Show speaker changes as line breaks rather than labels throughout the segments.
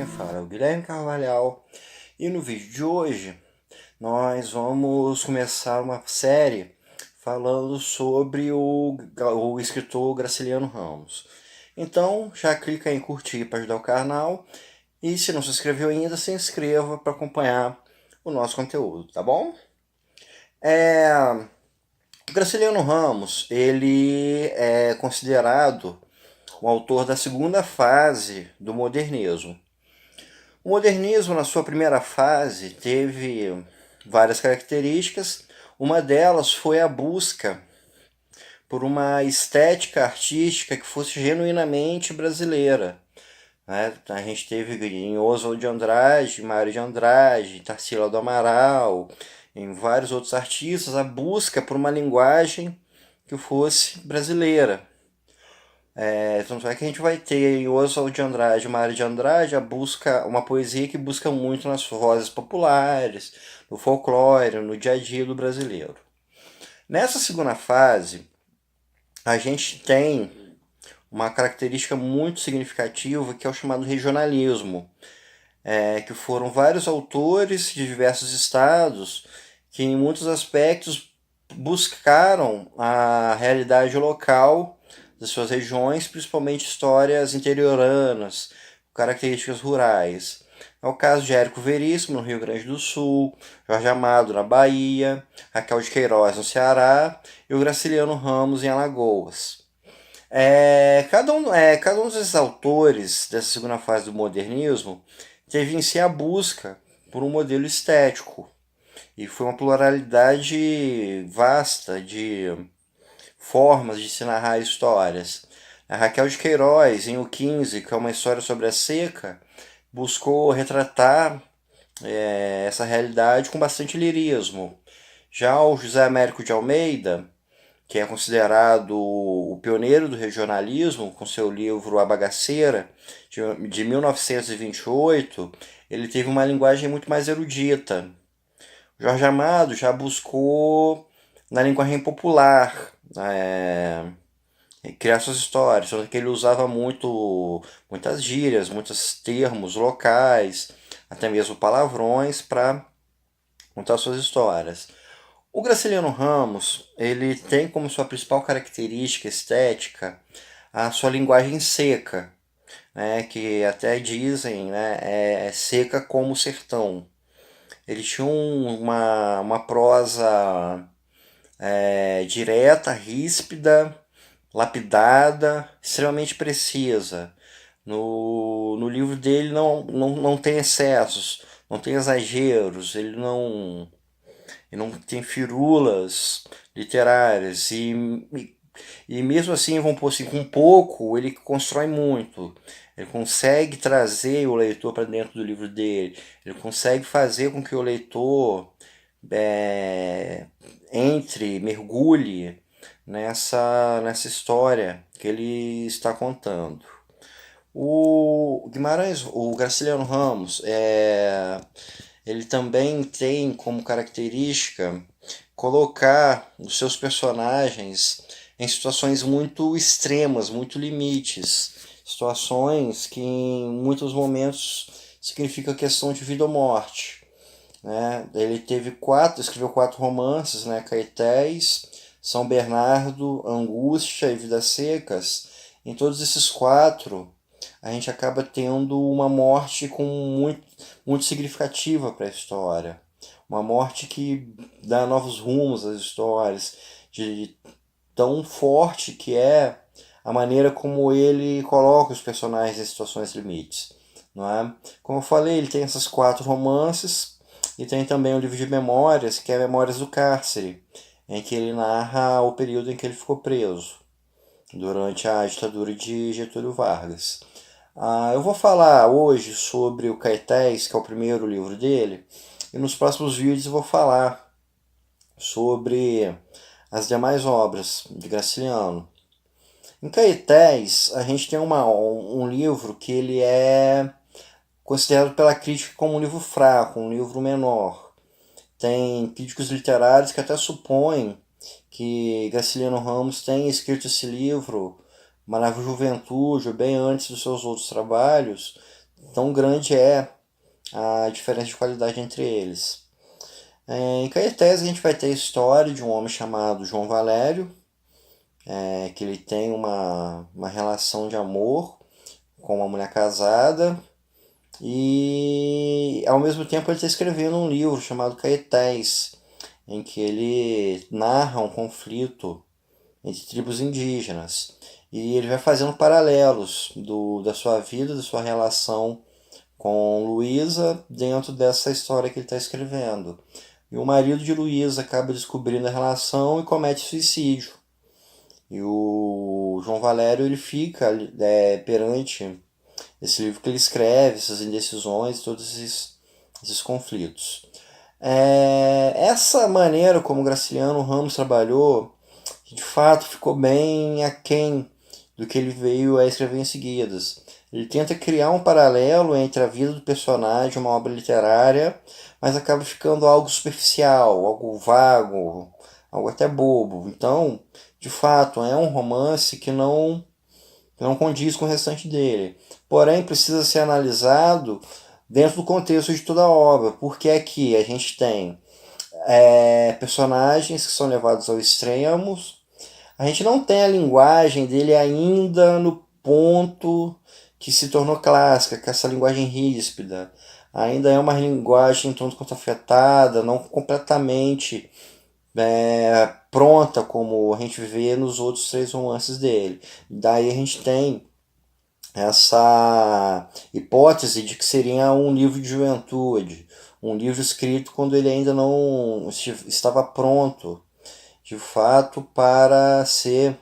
quem fala é o Guilherme Carvalhal e no vídeo de hoje nós vamos começar uma série falando sobre o escritor Graciliano Ramos. Então já clica em curtir para ajudar o canal e se não se inscreveu ainda, se inscreva para acompanhar o nosso conteúdo, tá bom? O Graciliano Ramos, ele é considerado o autor da segunda fase do modernismo. O modernismo, na sua primeira fase, teve várias características. Uma delas foi a busca por uma estética artística que fosse genuinamente brasileira. A gente teve em Oswald de Andrade, Mário de Andrade, Tarsila do Amaral, em vários outros artistas, a busca por uma linguagem que fosse brasileira. Tanto é que a gente vai ter em Oswald de Andrade, Mário de Andrade, uma poesia que busca muito nas vozes populares, no folclore, no dia a dia do brasileiro. Nessa segunda fase, a gente tem uma característica muito significativa que é o chamado regionalismo, que foram vários autores de diversos estados que em muitos aspectos buscaram a realidade local das suas regiões, principalmente histórias interioranas, características rurais. É o caso de Érico Veríssimo, no Rio Grande do Sul, Jorge Amado, na Bahia, Raquel de Queiroz, no Ceará, e o Graciliano Ramos, em Alagoas. Cada um desses autores dessa segunda fase do modernismo teve em si a busca por um modelo estético, e foi uma pluralidade vasta de formas de se narrar histórias. A Raquel de Queiroz, em O 15, que é uma história sobre a seca, buscou retratar essa realidade com bastante lirismo. Já o José Américo de Almeida, que é considerado o pioneiro do regionalismo, com seu livro A Bagaceira, de 1928, ele teve uma linguagem muito mais erudita. Jorge Amado já buscou na linguagem popular criar suas histórias, só que ele usava muitas gírias, muitos termos locais, até mesmo palavrões para contar suas histórias. O Graciliano Ramos, ele tem como sua principal característica estética a sua linguagem seca, que até dizem, é seca como o sertão. Ele tinha uma prosa direta, ríspida, lapidada, extremamente precisa. No livro dele não tem excessos, não tem exageros, ele não tem firulas literárias e mesmo assim, vamos pôr assim, com pouco ele constrói muito. Ele consegue trazer o leitor para dentro do livro dele, ele consegue fazer com que o leitor mergulhe nessa história que ele está contando. O Graciliano Ramos, ele também tem como característica colocar os seus personagens em situações muito extremas, muito limites, situações que em muitos momentos significam questão de vida ou morte. Ele escreveu 4 romances, Caetés, São Bernardo, Angústia e Vidas Secas. Em todos esses 4, a gente acaba tendo uma morte muito significativa para a história. Uma morte que dá novos rumos às histórias, de tão forte que é a maneira como ele coloca os personagens em situações limites. Não é? Como eu falei, ele tem esses 4 romances e tem também o livro de memórias, que é Memórias do Cárcere, em que ele narra o período em que ele ficou preso, durante a ditadura de Getúlio Vargas. Eu vou falar hoje sobre o Caetés, que é o primeiro livro dele, e nos próximos vídeos eu vou falar sobre as demais obras de Graciliano. Em Caetés, a gente tem um livro que ele é considerado pela crítica como um livro fraco, um livro menor. Tem críticos literários que até supõem que Graciliano Ramos tenha escrito esse livro, Uma Nova Juventude, bem antes dos seus outros trabalhos, tão grande é a diferença de qualidade entre eles. Em Caetés a gente vai ter a história de um homem chamado João Valério, que ele tem uma relação de amor com uma mulher casada e ao mesmo tempo ele está escrevendo um livro chamado Caetés, em que ele narra um conflito entre tribos indígenas. E ele vai fazendo paralelos da sua vida, da sua relação com Luísa dentro dessa história que ele está escrevendo. E o marido de Luísa acaba descobrindo a relação e comete suicídio. E o João Valério ele fica perante esse livro que ele escreve, essas indecisões, todos esses conflitos. Essa maneira como Graciliano Ramos trabalhou, de fato, ficou bem aquém do que ele veio a escrever em seguidas. Ele tenta criar um paralelo entre a vida do personagem e uma obra literária, mas acaba ficando algo superficial, algo vago, algo até bobo. Então, de fato, é um romance que não condiz com o restante dele. Porém, precisa ser analisado dentro do contexto de toda a obra, porque aqui a gente tem personagens que são levados ao extremo. A gente não tem a linguagem dele ainda no ponto que se tornou clássica, que é essa linguagem ríspida. Ainda é uma linguagem tanto quanto afetada, não completamente pronta como a gente vê nos outros três romances dele. Daí a gente tem essa hipótese de que seria um livro de juventude, um livro escrito quando ele ainda não estava pronto, de fato, para ser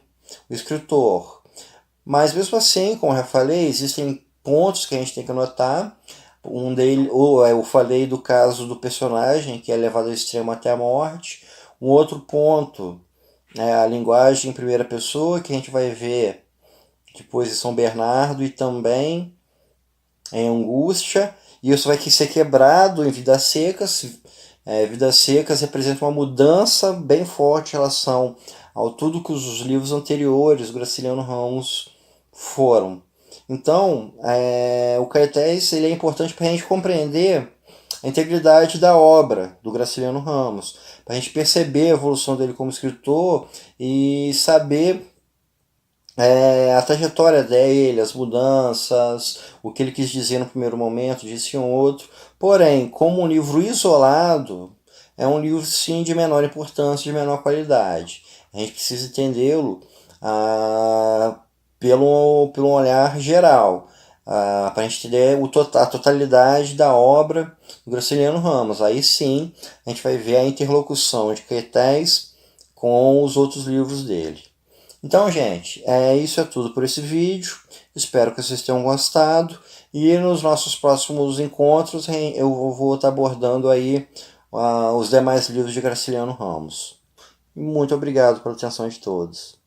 o escritor. Mas mesmo assim, como eu já falei, existem pontos que a gente tem que anotar. Um deles, eu falei do caso do personagem que é levado ao extremo até a morte. Um outro ponto é a linguagem em primeira pessoa, que a gente vai ver depois em São Bernardo e também em Angústia. E isso vai ser quebrado em Vidas Secas. Vidas Secas representa uma mudança bem forte em relação ao tudo que os livros anteriores do Graciliano Ramos foram. Então, o Caetés ele é importante para a gente compreender a integridade da obra do Graciliano Ramos, para a gente perceber a evolução dele como escritor e saber a trajetória dele, as mudanças, o que ele quis dizer no primeiro momento, disse em outro. Porém, como um livro isolado, é um livro sim de menor importância, de menor qualidade. A gente precisa entendê-lo pelo olhar geral, para a gente entender a totalidade da obra do Graciliano Ramos. Aí sim a gente vai ver a interlocução de Caetés com os outros livros dele. Então, gente, isso é tudo por esse vídeo. Espero que vocês tenham gostado. E nos nossos próximos encontros eu vou estar abordando aí os demais livros de Graciliano Ramos. Muito obrigado pela atenção de todos.